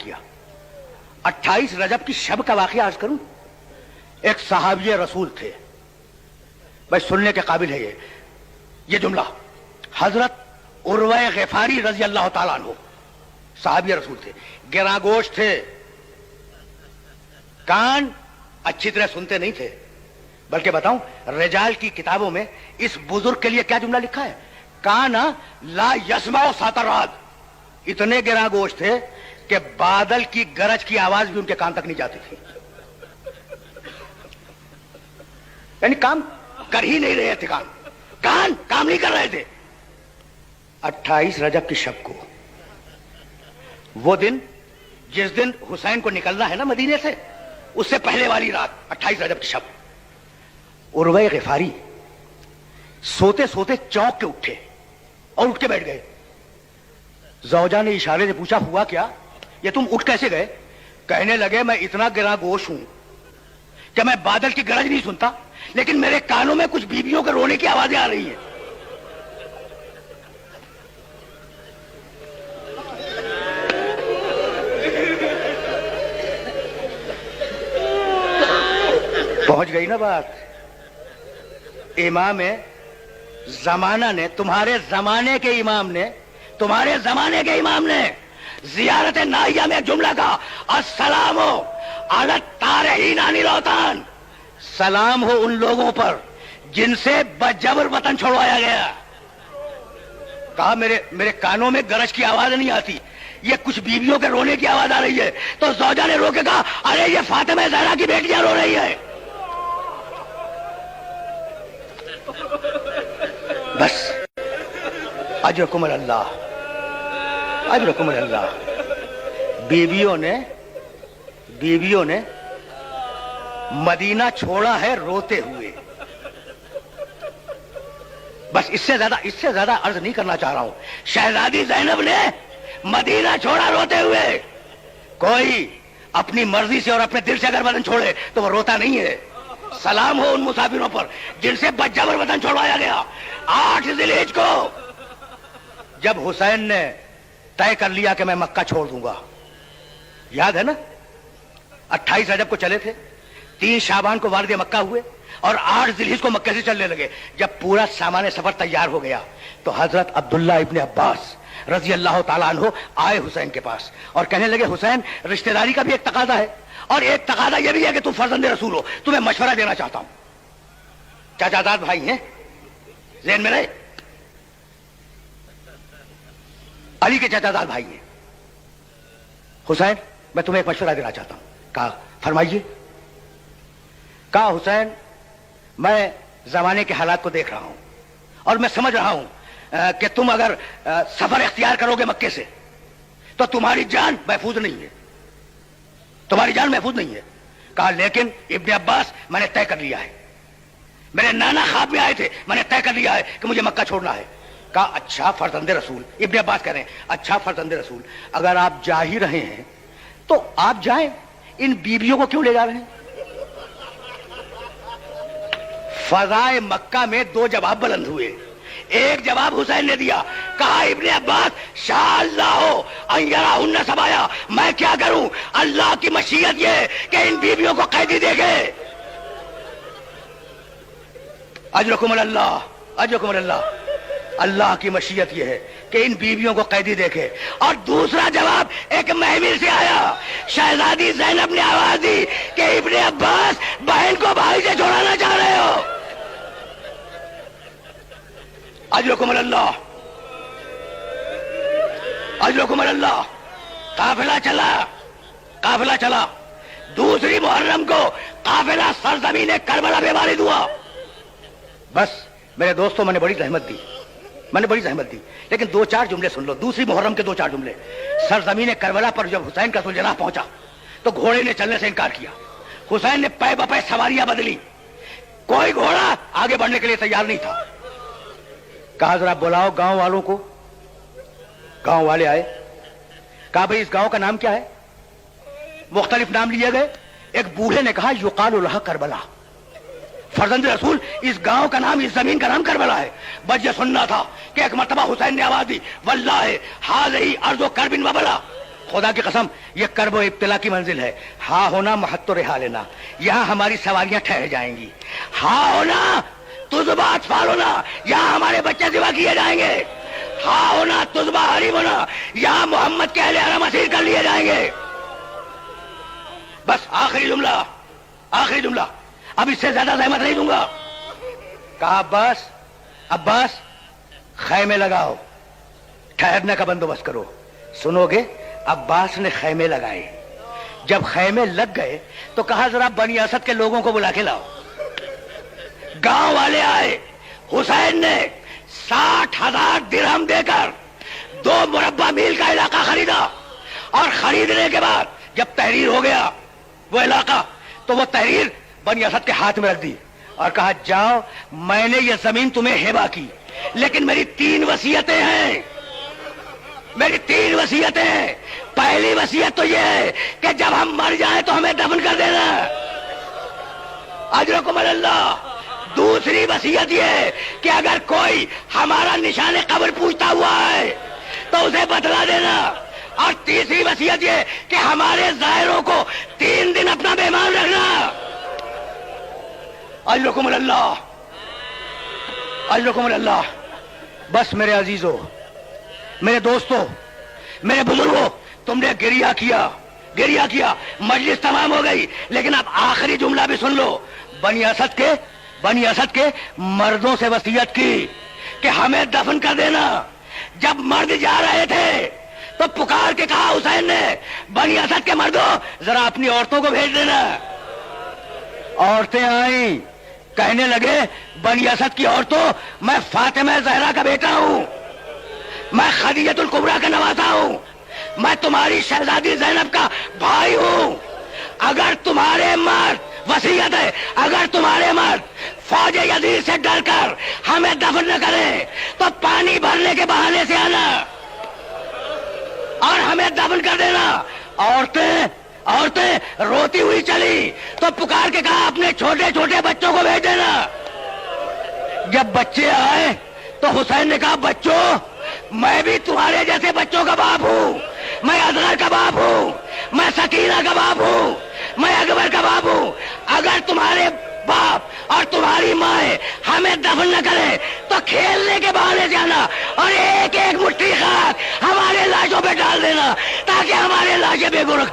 किया। 28 रजब की शब का वाकया अर्ज करूं। एक सहाबी रसूल थे, भाई सुनने के काबिल है ये जुमला। हजरत उर्वा ग़िफ़ारी रजी अल्लाह ताला अन्हु सहाबी रसूल थे, गिरागोश थे, कान अच्छी तरह सुनते नहीं थे। बल्कि बताऊं, रिजाल की किताबों में इस बुजुर्ग के लिए क्या जुमला लिखा है, काना ला यस्मा सातरात। इतने गिरागोश थे कि बादल की गरज की आवाज भी उनके कान तक नहीं जाती थी, यानी काम कर ही नहीं रहे थे, कान काम नहीं कर रहे थे। 28 रजब की शब को, वो दिन जिस दिन हुसैन को निकलना है ना मदीने से, उससे पहले वाली रात 28 रजब की शब, उर्वा ग़िफ़ारी सोते सोते चौंक के उठे और उठ के बैठ गए। ज़ौजा ने इशारे से पूछा, हुआ क्या, ये तुम उठ कैसे गए? कहने लगे, मैं इतना गिरागोश हूं कि मैं बादल की गरज नहीं सुनता, लेकिन मेरे कानों में कुछ बीवियों के रोने की आवाजें आ रही हैं। पहुंच गई ना बात। इमाम जमाना ने, तुम्हारे जमाने के इमाम ने, तुम्हारे जमाने के इमाम ने जियारत नाहिया में जुमला का, अस्सलाम हो अला तारहीन अनिल औतान, सलाम हो उन लोगों पर जिनसे बजबर वतन छोड़वाया गया। कहा मेरे कानों में गरज की आवाज नहीं आती, ये कुछ बीवियों के रोने की आवाज आ रही है। तो ज़ौजा ने रो के कहा, अरे ये फातिमा ज़हरा की बेटियां रो रही है। बस अजरकुम अल्लाह, अजरकुम अल्लाह। बीवियों ने मदीना छोड़ा है रोते हुए। बस इससे ज्यादा अर्ज नहीं करना चाह रहा हूं। शहजादी ज़ैनब ने मदीना छोड़ा रोते हुए। कोई अपनी मर्जी से और अपने दिल से अगर वतन छोड़े तो वो रोता नहीं है। सलाम हो उन मुसाफिरों पर जिनसे बजबर वतन छोड़वाया गया। 8 ज़िलहिज को जब हुसैन ने तय कर लिया कि मैं मक्का छोड़ दूंगा, याद है ना, 28 रजब को चले थे, 3 शाबान को वारिद मक्का हुए और 8 ज़िलहिज को मक्के से चलने लगे। जब पूरा सामान सफर तैयार हो गया तो हजरत अब्दुल्ला इब्ने अब्बास रजी अल्लाह ताला अन्हु आए हुसैन के पास और कहने लगे, हुसैन, रिश्तेदारी का भी एक तकाजा है और एक तकाजा यह भी है कि तुम फर्जंदे रसूल हो, तुम्हें मशवरा देना चाहता हूं। चाचाजाद भाई हैं, ज़हन में रहे, अली के चाचाजाद भाई हैं। हुसैन, मैं तुम्हें एक मशवरा देना चाहता हूं। कहा, फरमाइए। कहा, हुसैन, मैं जमाने के हालात को देख रहा हूं और मैं समझ रहा हूं कि तुम अगर सफर इख्तियार करोगे मक्के से तो तुम्हारी जान महफूज नहीं है, तुम्हारी जान महफूज नहीं है। कहा, लेकिन इब्ने अब्बास, मैंने तय कर लिया है, मेरे नाना ख्वाब में आए थे, मैंने तय कर लिया है कि मुझे मक्का छोड़ना है। कहा, अच्छा फर्जंदे रसूल, इब्ने अब्बास कह रहे हैं, अच्छा फर्जंदे रसूल, अगर आप जा ही रहे हैं तो आप जाएं, इन बीबियों को क्यों ले जा रहे हैं? फजाए मक्का में 2 जवाब बुलंद हुए। एक जवाब हुसैन ने दिया, कहा, इब्ने अब्बास, शाअल्लाह सबाया, मैं क्या करूं, अल्लाह की मशीयत ये कि इन बीबियों को कैदी देखे। अजरकुम अल्लाह, अजरकुम अल्लाह, अल्लाह की मशीयत ये है कि इन बीवियों को कैदी देखे। और दूसरा जवाब एक महमिल से आया, शहजादी ज़ैनब ने आवाज दी कि इब्ने अब्बास, बहन को भाई से छुड़ाना चाह रहे हो। अजरकुम अल्लाह, अजरकुम अल्लाह। काफिला चला, काफिला चला। दूसरी मुहर्रम को काफिला सरजमीन करबला में वारिद हुआ। बस मेरे दोस्तों, मैंने बड़ी जहमत दी, लेकिन 2-4 जुमले सुन लो। दूसरी मुहर्रम के 2-4 जुमले। सरजमीन करबला पर जब हुसैन का सुलझना पहुंचा तो घोड़े ने चलने से इनकार किया। हुसैन ने पै बपै सवारियां बदली, कोई घोड़ा आगे बढ़ने के लिए तैयार नहीं था। कहा, जरा बुलाओ गांव वालों को। गांव वाले आए। कहा, भाई इस गांव का नाम क्या है? मुख्तलिफ नाम लिए गए। एक बूढ़े ने कहा, युकालु लहा करबला। फर्जंद रसूल, इस गांव का नाम, इस जमीन का नाम करबला है। बस ये सुनना था कि एक मर्तबा हुसैन ने आवाज दी, वल्लाहि हाज़िही अर्ज़ु करबिन व बला, खुदा की कसम ये कर्ब इब्तिला की मंजिल है। हाँ होना महत्व रिहा लेना, यहाँ हमारी सवारियां ठहर जाएंगी। हाँ होना तुझबा अतफाल होना, यहाँ हमारे बच्चे ज़िबा किए जाएंगे। हाँ होना तुझबा हरीम होना, यहाँ मोहम्मद के अहले हरम असीर कर लिए जाएंगे। बस आखिरी जुमला, आखिरी जुमला, अब इससे ज्यादा जहमत नहीं दूंगा। कहा अब्बास, अब्बास खैमे लगाओ, ठहरने का बंदोबस्त करो। सुनोगे? अब्बास ने खैमे लगाए। जब खैमे लग गए तो कहा जरा बनी असद के लोगों को बुला के लाओ। गांव वाले आए। हुसैन ने 60,000 दिरहम देकर 2 मुरब्बा मील का इलाका खरीदा, और खरीदने के बाद जब तहरीर हो गया वो इलाका, तो वो तहरीर बनी असद के हाथ में रख दी और कहा जाओ, मैंने ये जमीन तुम्हें हिबा की, लेकिन मेरी 3 वसीयतें हैं, मेरी 3 वसीयतें हैं। पहली वसीयत तो ये है कि जब हम मर जाएं तो हमें दफन कर देना, अजरकुम अल्लाह। दूसरी वसीयत ये है कि अगर कोई हमारा निशाने कब्र पूछता हुआ है तो उसे बतला देना। और तीसरी वसीयत ये कि हमारे जायरों को 3 दिन अपना मेहमान रखना। अजरकुम अल्लाह, अजरकुम अल्लाह। बस मेरे अजीजों, मेरे दोस्तों, मेरे बुजुर्गों, तुमने गिरिया किया, गिरिया किया, मजलिस तमाम हो गई, लेकिन अब आखिरी जुमला भी सुन लो। बनी असद के मर्दों से वसीयत की कि हमें दफन कर देना। जब मर्द जा रहे थे तो पुकार के कहा हुसैन ने, बनी असद के मर्दों जरा अपनी औरतों को भेज देना। औरतें आई, कहने लगे बनी असद की औरतों, मैं फातिमा ज़हरा का बेटा हूं, मैं खदीजतुल कुबरा का नवासा हूं, मैं तुम्हारी शहजादी ज़ैनब का भाई हूं। अगर तुम्हारे मर्द, वसीयत है, अगर तुम्हारे मर्द फौज यजीद से डरकर हमें दफन न करें तो पानी भरने के बहाने से आना और हमें दफन कर देना। औरतें रोती हुई चली तो पुकार के कहा अपने छोटे छोटे बच्चों को भेज देना। जब बच्चे आए तो हुसैन ने कहा बच्चों, मैं भी तुम्हारे जैसे बच्चों का बाप हूं, मैं असगर का बाप हूं, मैं सकीना का बाप हूं, मैं अकबर का बाप हूं। अगर तुम्हारे बाप और तुम्हारी माँ हमें दफन न करें तो खेलने के बहाने से आना और एक एक मुट्ठी खाक हमारे लाशों पे डाल देना, ताकि हमारे लाशें बेगुनाह